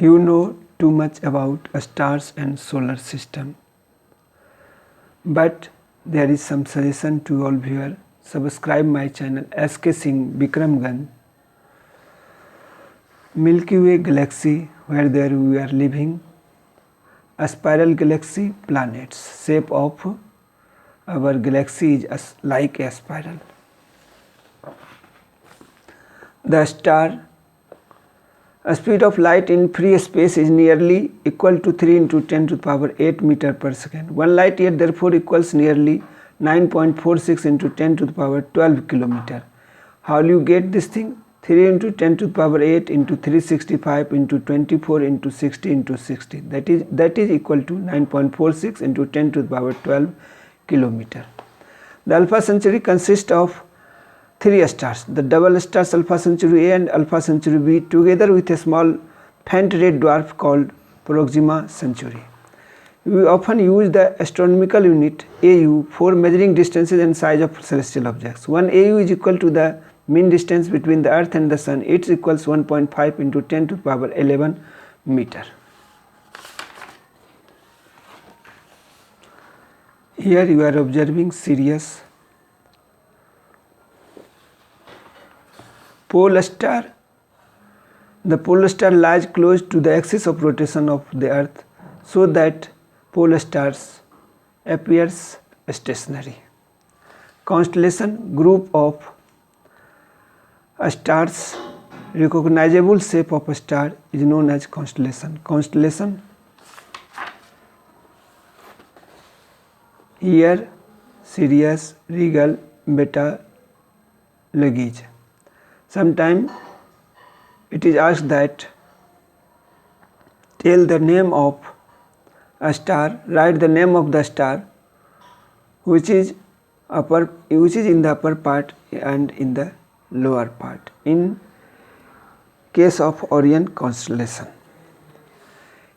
You know too much about stars and solar system. But there is some suggestion to all viewers. Subscribe my channel SK Singh Bikramganj. Milky Way galaxy where there we are living. A spiral galaxy planets. Shape of our galaxy is like a spiral. The star speed of light in free space is nearly equal to 3 into 10 to the power 8 meter per second. 1 light year therefore equals nearly 9.46 into 10 to the power 12 kilometer. How will you get this thing? 3 into 10 to the power 8 into 365 into 24 into 60 into 60. That is equal to 9.46 into 10 to the power 12 kilometer. The Alpha Centauri consists of 3 stars, the double stars Alpha Centauri A and Alpha Centauri B, together with a small faint red dwarf called Proxima Centauri. We often use the astronomical unit AU for measuring distances and size of celestial objects. 1 AU is equal to the mean distance between the Earth and the Sun. It equals 1.5 into 10 to the power 11 meter. Here you are observing Sirius. Pole star. The pole star lies close to the axis of rotation of the Earth, so that pole stars appears stationary. Constellation, group of stars, recognizable shape of a star is known as constellation. Constellation. Here Sirius, Regal, Beta, Luggage. Sometimes it is asked that tell the name of a star, write the name of the star which is in the upper part and in the lower part in case of Orion constellation.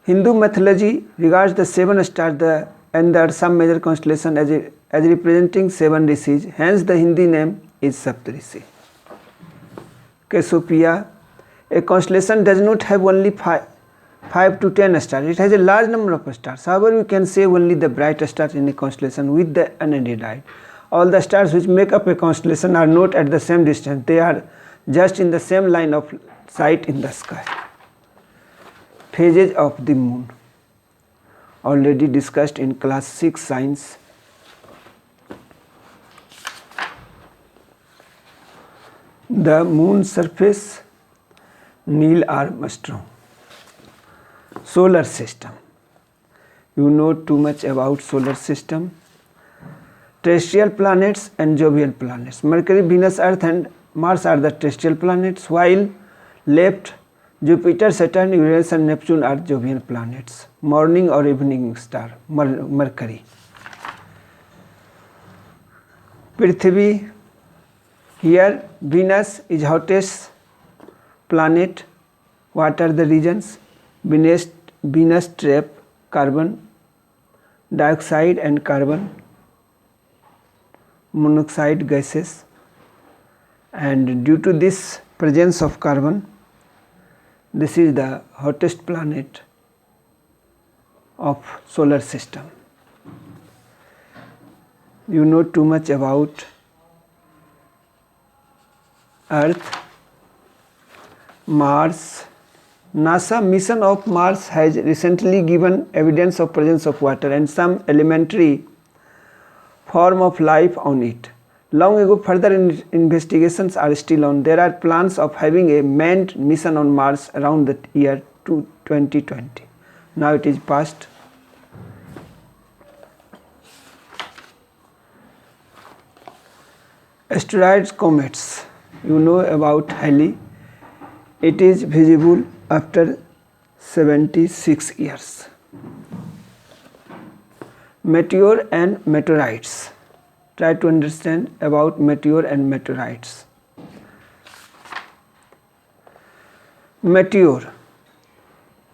Hindu mythology regards the 7 stars and the some major constellation as representing 7 rishis, hence the Hindi name is Saptarishi. Cassiopeia. A constellation does not have only 5 to 10 stars, it has a large number of stars. However, we can say only the bright stars in a constellation with the unaided eye. All the stars which make up a constellation are not at the same distance, they are just in the same line of sight in the sky. Phases of the moon, already discussed in class 6 science. The moon surface, Neil Armstrong. Solar system. You know too much about solar system. Terrestrial planets and jovial planets. Mercury, Venus, Earth and Mars are the terrestrial planets, while left Jupiter, Saturn, Uranus and Neptune are jovial planets. Morning or evening star, Mercury. Prithvi. Here Venus is hottest planet. What are the regions? Venus trap carbon dioxide and carbon monoxide gases, and due to this presence of carbon, this is the hottest planet of solar system. You know too much about Earth. Mars. NASA mission of Mars has recently given evidence of presence of water and some elementary form of life on it. Long ago, further investigations are still on. There are plans of having a manned mission on Mars around the year 2020. Now it is past. Asteroids, comets. You know about Halley. It is visible after 76 years. Meteor and meteorites. Try to understand about meteor and meteorites. Meteor,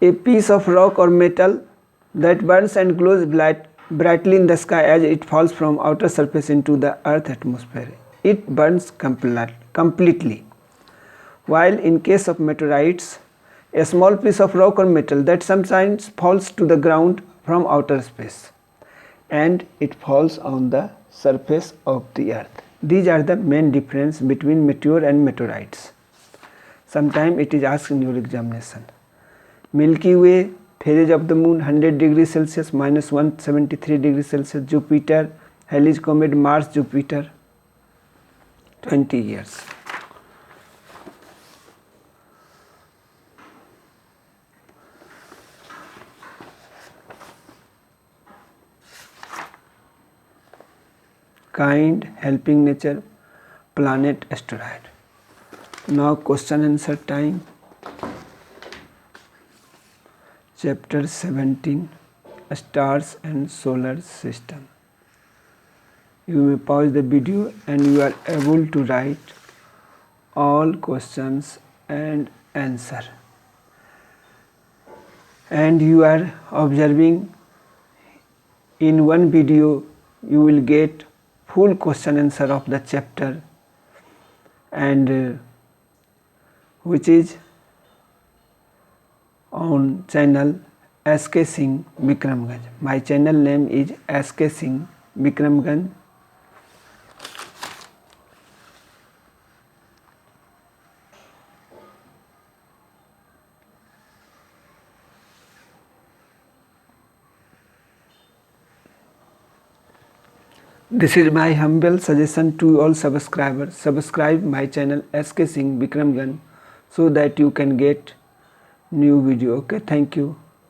a piece of rock or metal that burns and glows brightly in the sky as it falls from outer surface into the Earth atmosphere. It burns completely. While in case of meteorites, A small piece of rock or metal that sometimes falls to the ground from outer space and it falls on the surface of the earth. These are the main difference between meteor and meteorites. Sometimes it is asked in your examination. Milky Way, phases of the moon 100 degrees Celsius minus 173 degrees Celsius. Jupiter, Halley's Comet, Mars, Jupiter, 20 years. Kind, helping nature, planet, asteroid. Now question answer time. Chapter 17, Stars and Solar System. You may pause the video and you are able to write all questions and answer. And you are observing in one video you will get full question answer of the chapter and which is on channel SK Singh Bikramganj. My channel name is SK Singh Bikramganj. This is my humble suggestion to all subscribers. Subscribe my channel SK Singh Bikramganj so that you can get new video. Okay, thank you.